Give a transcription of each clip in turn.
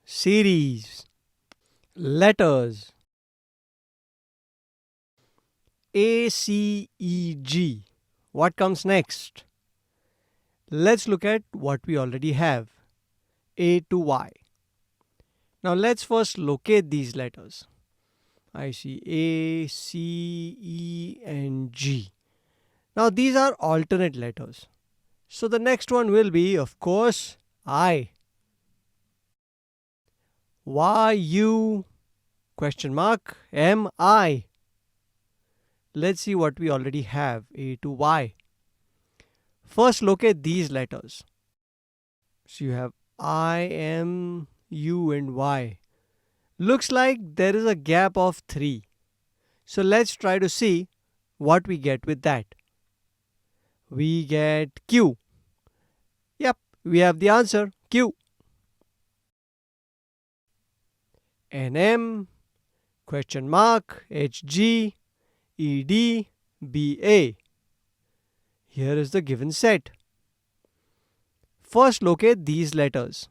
series, letters, A, C, E, G. What comes next? Let's look at what we already have, A to Y. Now let's first locate these letters. I see A, C, E and G. Now these are alternate letters. So the next one will be, of course, I. Y, U, question mark, M, I. Let's see what we already have, A to Y. First locate these letters. So you have I, M, U and Y. Looks like there is a gap of 3. So let's try to see what we get with that. We get Q. Yep, we have the answer, Q. NM, question mark, HG, ED, BA. Here is the given set. First locate these letters.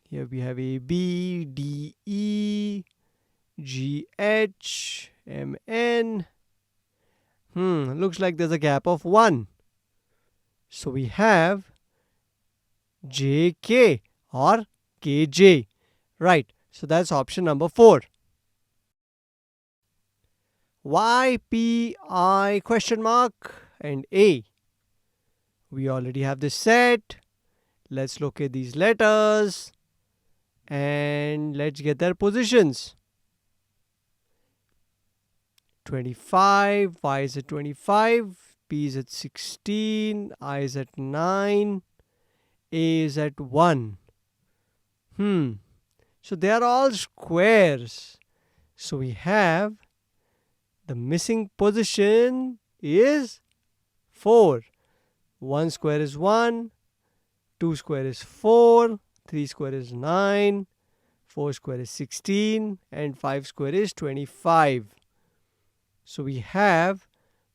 Here we have AB, DE, GH, MN. Looks like there's a gap of 1. So we have JK or KJ. Right, so that's option number 4. YPI question mark and A. We already have this set. Let's locate these letters and let's get their positions. 25, Y is at 25, P is at 16, I is at 9, A is at 1. So they are all squares. So we have the missing position is 4. 1 square is 1, 2 square is 4, 3 square is 9, 4 square is 16 and 5 square is 25. So we have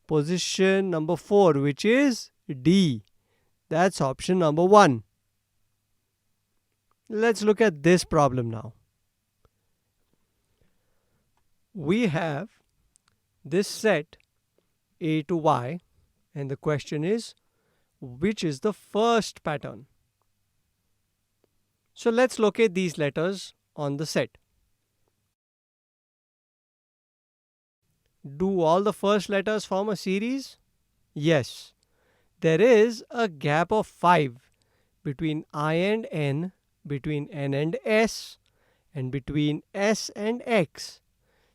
position number 4, which is D. That's option number 1. Let's look at this problem now. We have this set A to Y and the question is, which is the first pattern? So let's locate these letters on the set. Do all the first letters form a series? Yes. There is a gap of 5 between I and N, between N and S, and between S and X.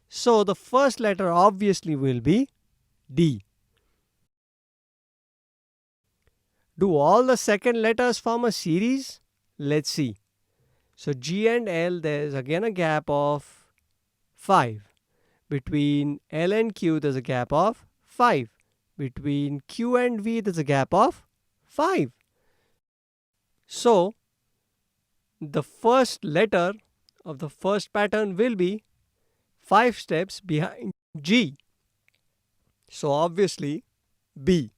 So the first letter obviously will be D. Do all the second letters form a series? Let's see. So G and L, there is again a gap of 5. Between L and Q, there's a gap of 5. Between Q and V, there's a gap of 5. So the first letter of the first pattern will be 5 steps behind G. So obviously B.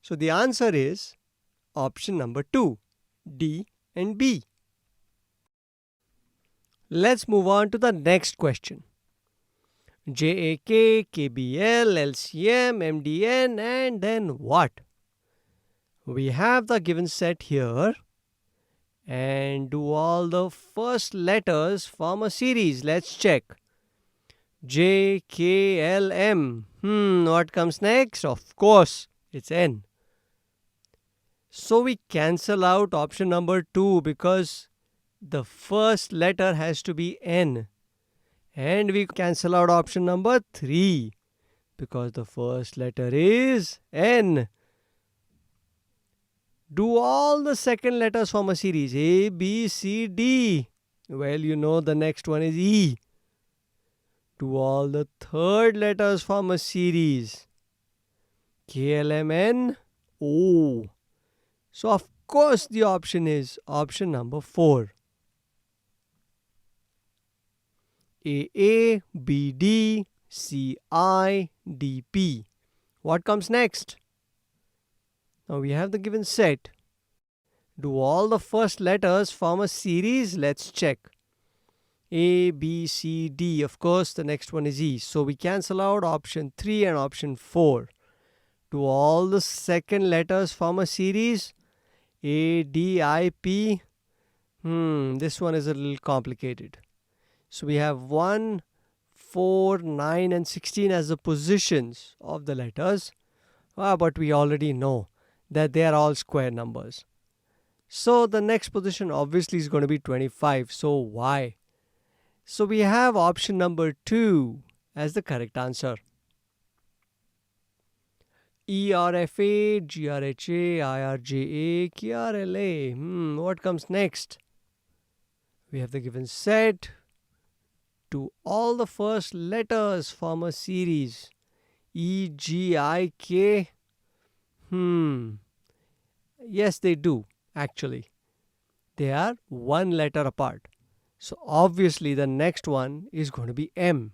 So the answer is option number 2, D and B. Let's move on to the next question. JAK, KBL, LCM, MDN and then what? We have the given set here. And do all the first letters form a series? Let's check. J, K, L, M. What comes next? Of course, it's N. So we cancel out option number 2 because the first letter has to be N. And we cancel out option number 3 because the first letter is N. Do all the second letters form a series? A, B, C, D. Well, you know the next one is E. Do all the third letters form a series? K, L, M, N, O. So of course the option is option number 4. AA, BD, CI, DP. What comes next? Now we have the given set. Do all the first letters form a series? Let's check. A, B, C, D. Of course, the next one is E. So we cancel out option 3 and option 4. Do all the second letters form a series? A, D, I, P. This one is a little complicated. So we have 1, 4, 9 and 16 as the positions of the letters. But we already know that they are all square numbers. So the next position obviously is going to be 25. So why? So we have option number 2 as the correct answer. ERFA, GRHA, IRJA, KRLA. What comes next? We have the given set. Do all the first letters form a series? E, G, I, K. Yes, they do, actually. They are one letter apart. So obviously the next one is going to be M.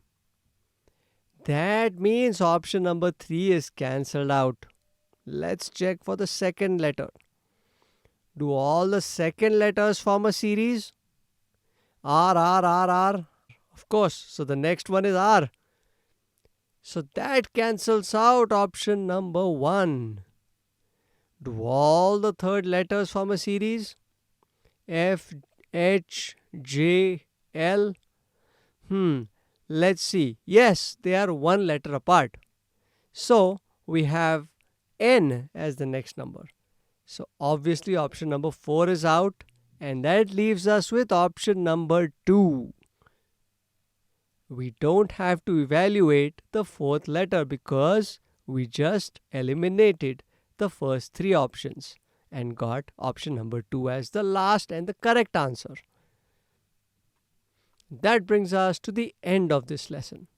That means option number 3 is cancelled out. Let's check for the second letter. Do all the second letters form a series? R, R, R, R. Of course, so the next one is R. So that cancels out option number 1. Do all the third letters form a series? F, H, J, L. Let's see. Yes, they are one letter apart. So we have N as the next number. So obviously option number 4 is out, and that leaves us with option number 2. We don't have to evaluate the fourth letter because we just eliminated the first 3 options and got option number 2 as the last and the correct answer. That brings us to the end of this lesson.